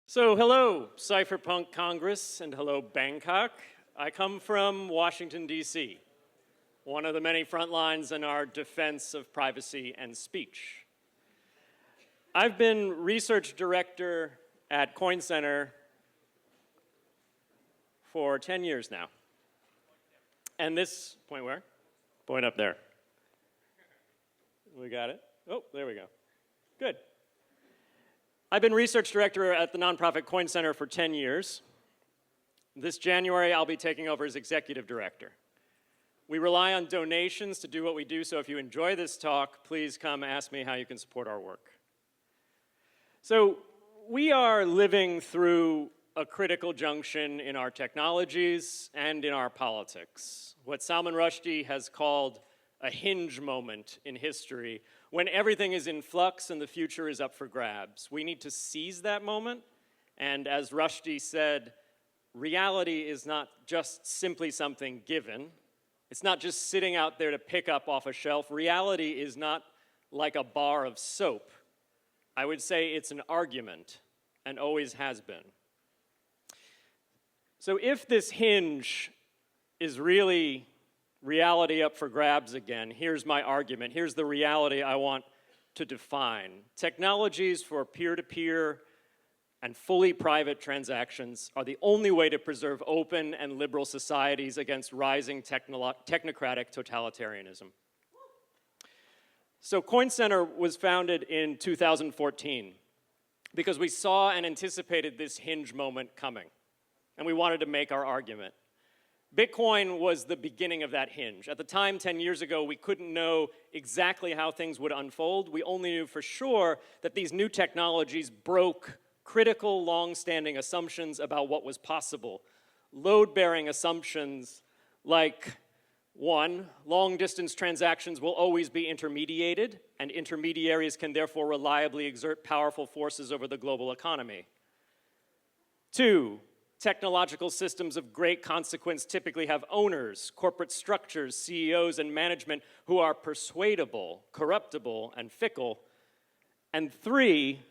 So hello, Cypherpunk Congress, and hello, Bangkok. I come from Washington, D.C., one of the many front lines in our defense of privacy and speech. I've been research director at Coin Center for 10 years now. And this, point where? Point up there. We got it? Oh, there we go. Good. I've been research director at the nonprofit Coin Center for 10 years. This January, I'll be taking over as executive director. We rely on donations to do what we do, so if you enjoy this talk, please come ask me how you can support our work. So, we are living through a critical junction in our technologies and in our politics. What Salman Rushdie has called a hinge moment in history, when everything is in flux and the future is up for grabs. We need to seize that moment, and as Rushdie said, reality is not just simply something given. It's not just sitting out there to pick up off a shelf. Reality is not like a bar of soap. I would say it's an argument, and always has been. So if this hinge is really reality up for grabs again, here's my argument. Here's the reality I want to define. Technologies for peer-to-peer and fully private transactions are the only way to preserve open and liberal societies against rising technocratic totalitarianism. So Coin Center was founded in 2014 because we saw and anticipated this hinge moment coming, and we wanted to make our argument. Bitcoin was the beginning of that hinge. At the time, 10 years ago, we couldn't know exactly how things would unfold. We only knew for sure that these new technologies broke critical, long-standing assumptions about what was possible. Load-bearing assumptions like, one, long-distance transactions will always be intermediated, and intermediaries can therefore reliably exert powerful forces over the global economy. Two, technological systems of great consequence typically have owners, corporate structures, CEOs, and management who are persuadable, corruptible, and fickle. And three,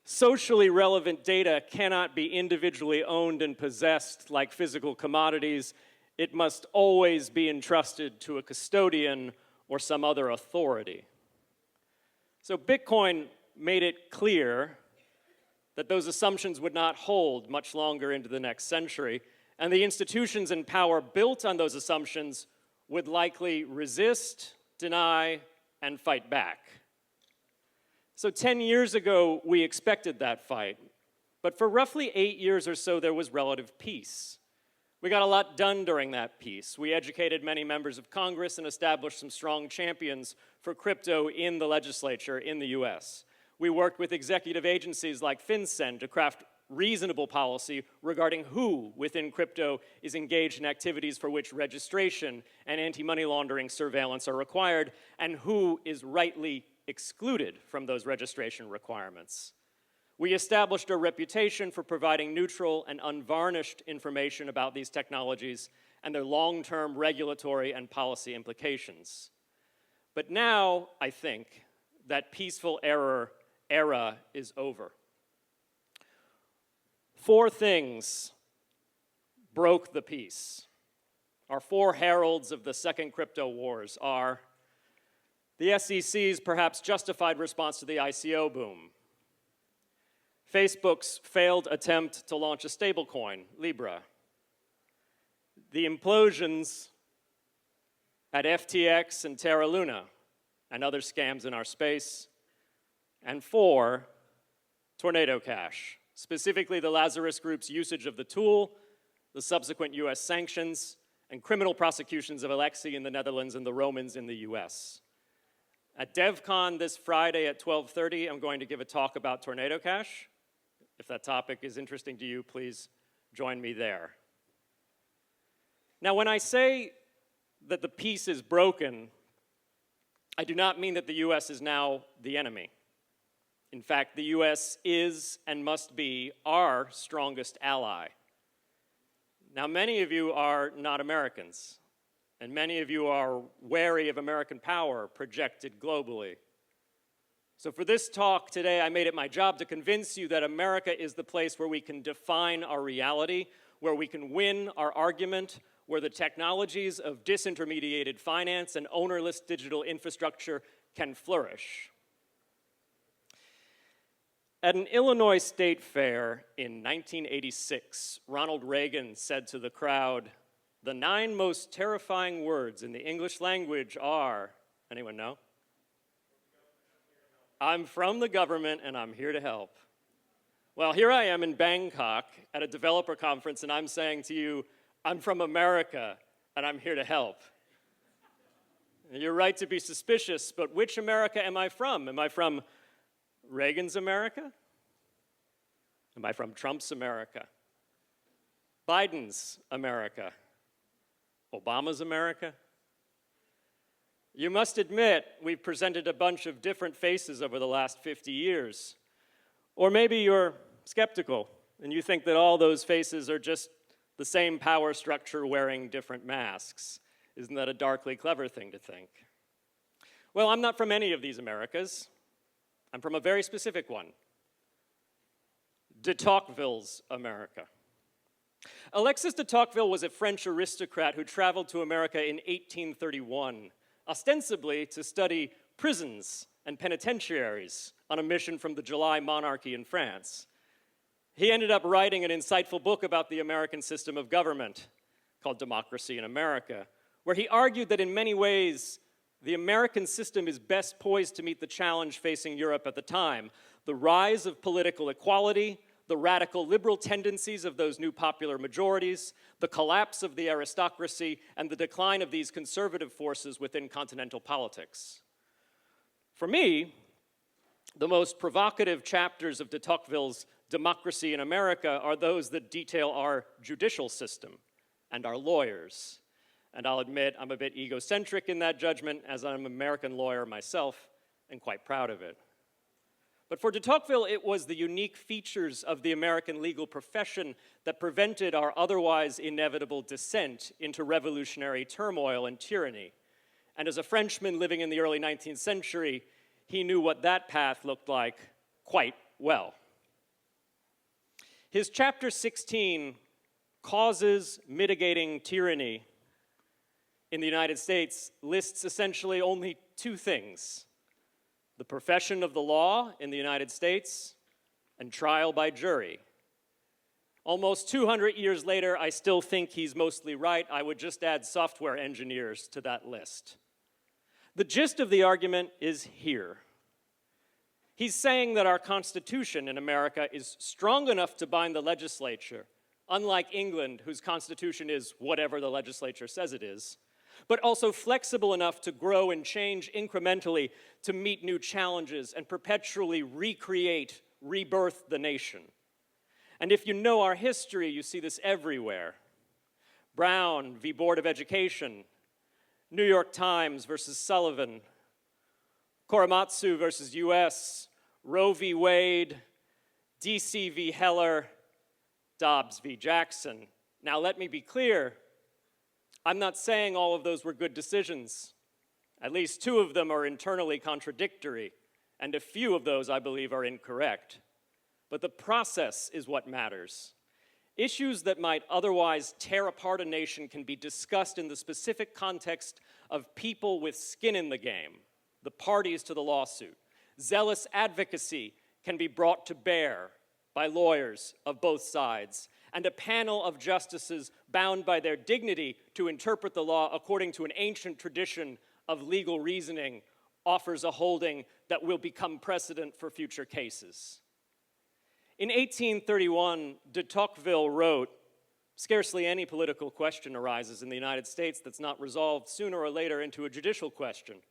socially relevant data cannot be individually owned and possessed like physical commodities. It must always be entrusted to a custodian or some other authority. So Bitcoin made it clear that those assumptions would not hold much longer into the next century, and the institutions in power built on those assumptions would likely resist, deny, and fight back. So 10 years ago, we expected that fight, but for roughly 8 years or so, there was relative peace. We got a lot done during that peace. We educated many members of Congress and established some strong champions for crypto in the legislature in the US. We worked with executive agencies like FinCEN to craft reasonable policy regarding who within crypto is engaged in activities for which registration and anti-money laundering surveillance are required, and who is rightly excluded from those registration requirements. We established a reputation for providing neutral and unvarnished information about these technologies and their long-term regulatory and policy implications. But now, I think, that peaceful era is over. 4 things broke the peace. Our 4 heralds of the second crypto wars are the SEC's perhaps justified response to the ICO boom, Facebook's failed attempt to launch a stablecoin, Libra, the implosions at FTX and Terra Luna, and other scams in our space, and 4, Tornado Cash, specifically the Lazarus Group's usage of the tool, the subsequent US sanctions, and criminal prosecutions of Alexei in the Netherlands and the Romans in the US. At DevCon this Friday at 12:30, I'm going to give a talk about Tornado Cash. If that topic is interesting to you, please join me there. Now, when I say that the peace is broken, I do not mean that the US is now the enemy. In fact, the US is and must be our strongest ally. Now, many of you are not Americans, and many of you are wary of American power projected globally. So for this talk today, I made it my job to convince you that America is the place where we can define our reality, where we can win our argument, where the technologies of disintermediated finance and ownerless digital infrastructure can flourish. At an Illinois state fair in 1986, Ronald Reagan said to the crowd, "The 9 most terrifying words in the English language are," anyone know? "I'm from the government and I'm here to help." Well, here I am in Bangkok at a developer conference and I'm saying to you, I'm from America and I'm here to help. You're right to be suspicious, but which America am I from? Am I from Reagan's America? Am I from Trump's America? Biden's America? Obama's America? You must admit, we've presented a bunch of different faces over the last 50 years. Or maybe you're skeptical, and you think that all those faces are just the same power structure wearing different masks. Isn't that a darkly clever thing to think? Well, I'm not from any of these Americas. I'm from a very specific one. De Tocqueville's America. Alexis de Tocqueville was a French aristocrat who traveled to America in 1831, ostensibly to study prisons and penitentiaries on a mission from the July monarchy in France. He ended up writing an insightful book about the American system of government called Democracy in America, where he argued that in many ways, the American system is best poised to meet the challenge facing Europe at the time: the rise of political equality, the radical liberal tendencies of those new popular majorities, the collapse of the aristocracy, and the decline of these conservative forces within continental politics. For me, the most provocative chapters of de Tocqueville's Democracy in America are those that detail our judicial system and our lawyers. And I'll admit I'm a bit egocentric in that judgment, as I'm an American lawyer myself and quite proud of it. But for de Tocqueville, it was the unique features of the American legal profession that prevented our otherwise inevitable descent into revolutionary turmoil and tyranny. And as a Frenchman living in the early 19th century, he knew what that path looked like quite well. His chapter 16, Causes Mitigating Tyranny in the United States, lists essentially only 2 things: the profession of the law in the United States and trial by jury. Almost 200 years later, I still think he's mostly right. I would just add software engineers to that list. The gist of the argument is here. He's saying that our Constitution in America is strong enough to bind the legislature, unlike England, whose Constitution is whatever the legislature says it is, but also flexible enough to grow and change incrementally to meet new challenges and perpetually recreate, rebirth the nation. And if you know our history, you see this everywhere. Brown v. Board of Education, New York Times versus Sullivan, Korematsu versus US, Roe v. Wade, DC v. Heller, Dobbs v. Jackson. Now let me be clear, I'm not saying all of those were good decisions. At least 2 of them are internally contradictory, and a few of those, I believe, are incorrect. But the process is what matters. Issues that might otherwise tear apart a nation can be discussed in the specific context of people with skin in the game, the parties to the lawsuit. Zealous advocacy can be brought to bear by lawyers of both sides, and a panel of justices bound by their dignity to interpret the law according to an ancient tradition of legal reasoning offers a holding that will become precedent for future cases. In 1831, de Tocqueville wrote, "Scarcely any political question arises in the United States that's not resolved sooner or later into a judicial question.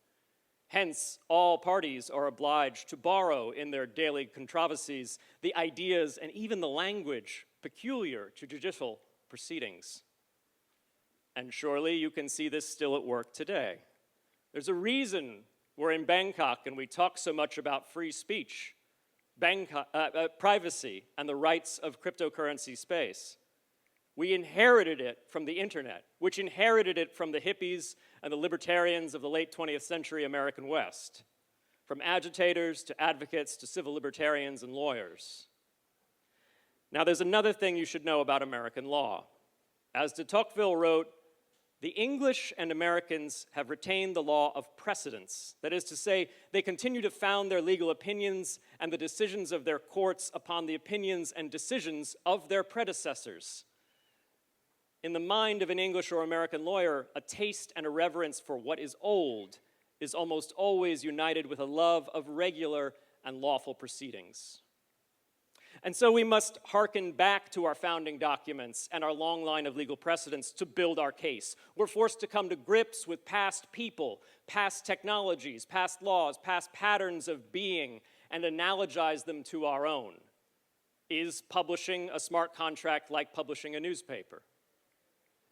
Hence, all parties are obliged to borrow in their daily controversies the ideas and even the language peculiar to judicial proceedings." And surely you can see this still at work today. There's a reason we're in Bangkok and we talk so much about free speech, privacy, and the rights of cryptocurrency space. We inherited it from the internet, which inherited it from the hippies and the libertarians of the late 20th century American West. from agitators to advocates to civil libertarians and lawyers. Now, there's another thing you should know about American law. As de Tocqueville wrote, the English and Americans have retained the law of precedence. That is to say, they continue to found their legal opinions and the decisions of their courts upon the opinions and decisions of their predecessors. In the mind of an English or American lawyer, a taste and a reverence for what is old is almost always united with a love of regular and lawful proceedings. And so we must hearken back to our founding documents and our long line of legal precedents to build our case. We're forced to come to grips with past people, past technologies, past laws, past patterns of being, and analogize them to our own. Is publishing a smart contract like publishing a newspaper?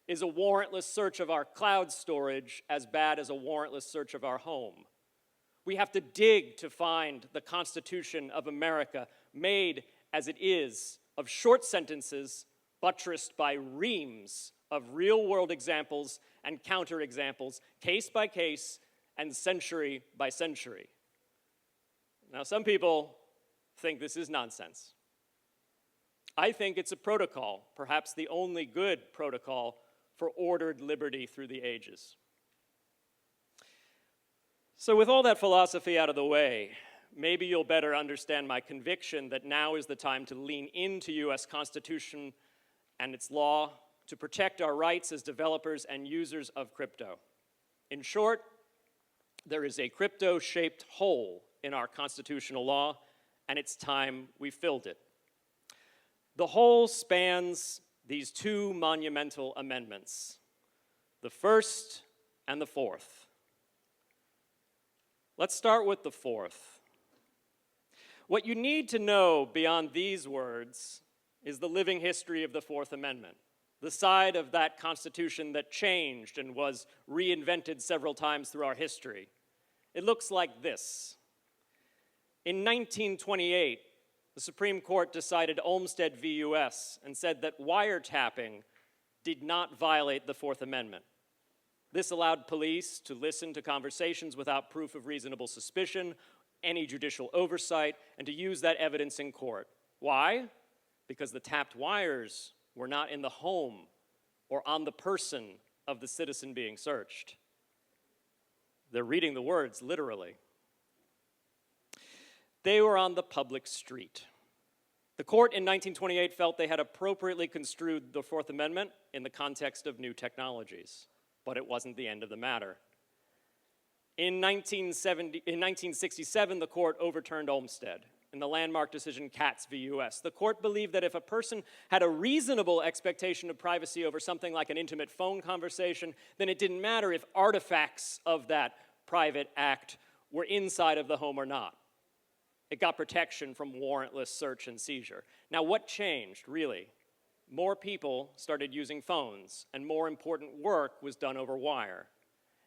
Is a warrantless search of our cloud storage as bad as a warrantless search of our home? We have to dig to find the Constitution of America, made as it is of short sentences buttressed by reams of real-world examples and counterexamples, case by case and century by century. Now, some people think this is nonsense. I think it's a protocol, perhaps the only good protocol for ordered liberty through the ages. So with all that philosophy out of the way, maybe you'll better understand my conviction that now is the time to lean into U.S. Constitution and its law to protect our rights as developers and users of crypto. In short, there is a crypto-shaped hole in our constitutional law, and it's time we filled it. The hole spans these two monumental amendments, the first and the fourth. Let's start with the fourth. What you need to know beyond these words is the living history of the Fourth Amendment, the side of that Constitution that changed and was reinvented several times through our history. It looks like this. In 1928, the Supreme Court decided Olmstead v. U.S. and said that wiretapping did not violate the Fourth Amendment. This allowed police to listen to conversations without proof of reasonable suspicion, any judicial oversight, and to use that evidence in court. Why? Because the tapped wires were not in the home or on the person of the citizen being searched. They're reading the words literally. They were on the public street. The court in 1928 felt they had appropriately construed the Fourth Amendment in the context of new technologies, but it wasn't the end of the matter. In 1967, the court overturned Olmstead in the landmark decision Katz v. U.S. The court believed that if a person had a reasonable expectation of privacy over something like an intimate phone conversation, then it didn't matter if artifacts of that private act were inside of the home or not. It got protection from warrantless search and seizure. Now, what changed, really? More people started using phones, and more important work was done over wire.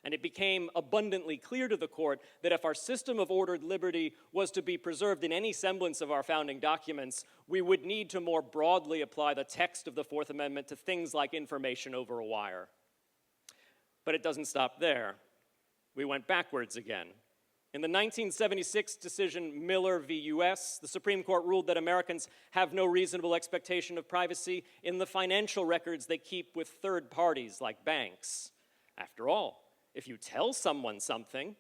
And it became abundantly clear to the court that if our system of ordered liberty was to be preserved in any semblance of our founding documents, we would need to more broadly apply the text of the Fourth Amendment to things like information over a wire. But it doesn't stop there. We went backwards again. In the 1976 decision Miller v. U.S., the Supreme Court ruled that Americans have no reasonable expectation of privacy in the financial records they keep with third parties like banks. After all, if you tell someone something,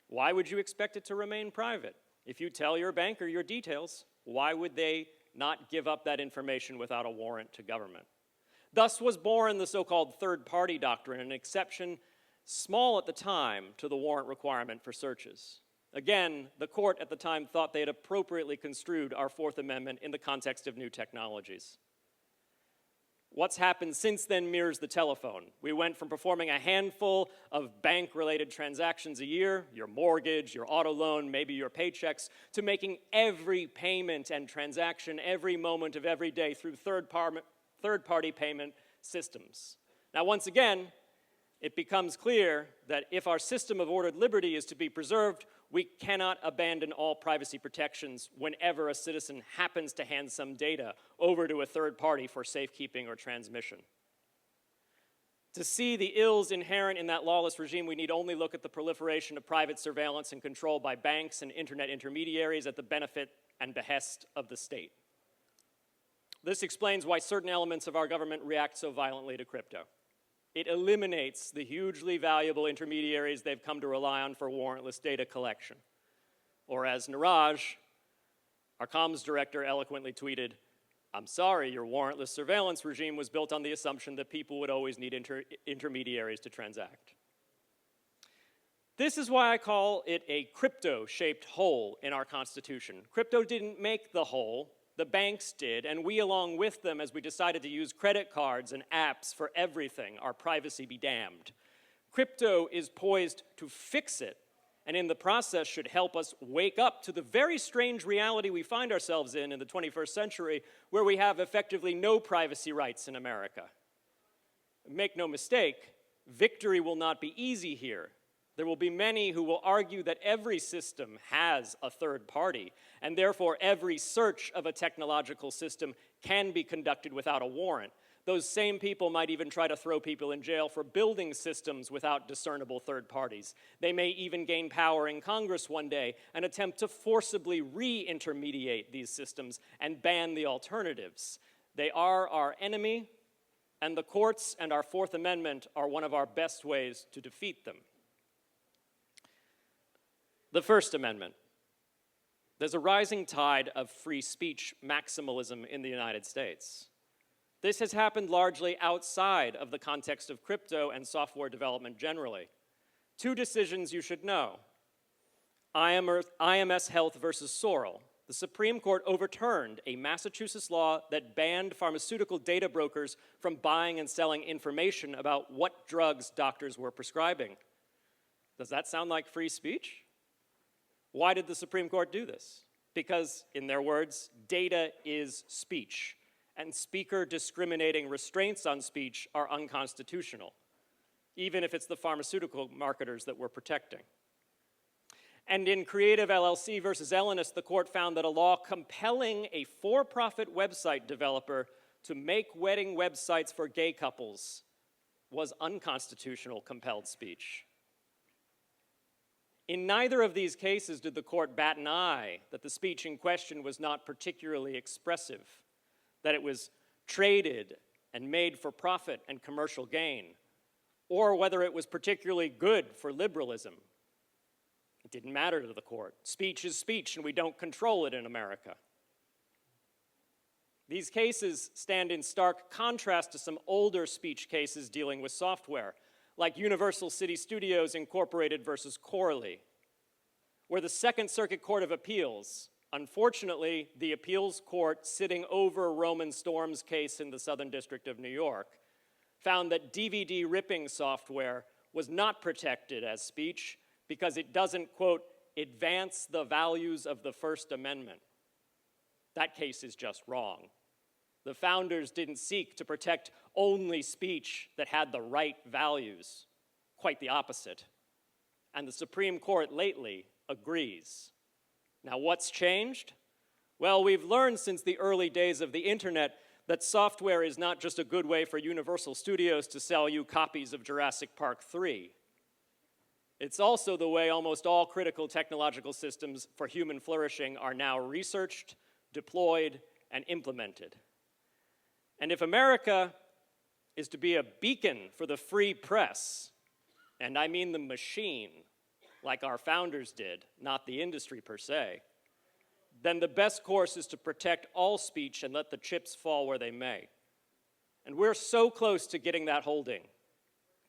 why would you expect it to remain private? If you tell your banker your details, why would they not give up that information without a warrant to government? Thus was born the so-called third-party doctrine, an exception small at the time to the warrant requirement for searches. Again, the court at the time thought they had appropriately construed our Fourth Amendment in the context of new technologies. What's happened since then mirrors the telephone. We went from performing a handful of bank-related transactions a year, your mortgage, your auto loan, maybe your paychecks, to making every payment and transaction every moment of every day through third-party payment systems. Now, once again, it becomes clear that if our system of ordered liberty is to be preserved, we cannot abandon all privacy protections whenever a citizen happens to hand some data over to a third party for safekeeping or transmission. To see the ills inherent in that lawless regime, we need only look at the proliferation of private surveillance and control by banks and internet intermediaries at the benefit and behest of the state. This explains why certain elements of our government react so violently to crypto. It eliminates the hugely valuable intermediaries they've come to rely on for warrantless data collection. Or as Niraj, our comms director, eloquently tweeted, "I'm sorry, your warrantless surveillance regime was built on the assumption that people would always need intermediaries to transact." This is why I call it a crypto-shaped hole in our Constitution. Crypto didn't make the hole, the banks did, and we along with them as we decided to use credit cards and apps for everything, our privacy be damned. Crypto is poised to fix it, and in the process should help us wake up to the very strange reality we find ourselves in the 21st century, where we have effectively no privacy rights in America. Make no mistake, victory will not be easy here. There will be many who will argue that every system has a third party, and therefore every search of a technological system can be conducted without a warrant. Those same people might even try to throw people in jail for building systems without discernible third parties. They may even gain power in Congress one day and attempt to forcibly re-intermediate these systems and ban the alternatives. They are our enemy, and the courts and our Fourth Amendment are one of our best ways to defeat them. The First Amendment. There's a rising tide of free speech maximalism in the United States. This has happened largely outside of the context of crypto and software development generally. Two decisions you should know. IMS Health versus Sorrell. The Supreme Court overturned a Massachusetts law that banned pharmaceutical data brokers from buying and selling information about what drugs doctors were prescribing. Does that sound like free speech? Why did the Supreme Court do this? Because, in their words, data is speech, and speaker discriminating restraints on speech are unconstitutional, even if it's the pharmaceutical marketers that we're protecting. And in Creative LLC versus Ellenist, the court found that a law compelling a for-profit website developer to make wedding websites for gay couples was unconstitutional compelled speech. In neither of these cases did the court bat an eye that the speech in question was not particularly expressive, that it was traded and made for profit and commercial gain, or whether it was particularly good for liberalism. It didn't matter to the court. Speech is speech, and we don't control it in America. These cases stand in stark contrast to some older speech cases dealing with software, like Universal City Studios Incorporated versus Corley, where the Second Circuit Court of Appeals, unfortunately, the appeals court sitting over Roman Storm's case in the Southern District of New York, found that DVD ripping software was not protected as speech because it doesn't, quote, advance the values of the First Amendment. That case is just wrong. The founders didn't seek to protect only speech that had the right values. Quite the opposite. And the Supreme Court lately agrees. Now, what's changed? Well, we've learned since the early days of the internet that software is not just a good way for Universal Studios to sell you copies of Jurassic Park 3. It's also the way almost all critical technological systems for human flourishing are now researched, deployed, and implemented. And if America is to be a beacon for the free press, and I mean the machine, like our founders did, not the industry per se, then the best course is to protect all speech and let the chips fall where they may. And we're so close to getting that holding.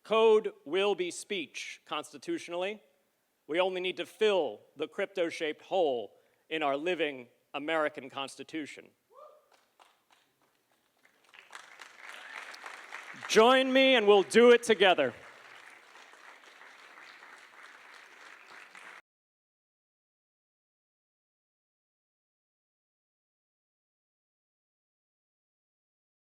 Code will be speech constitutionally. We only need to fill the crypto-shaped hole in our living American Constitution. Join me and we'll do it together.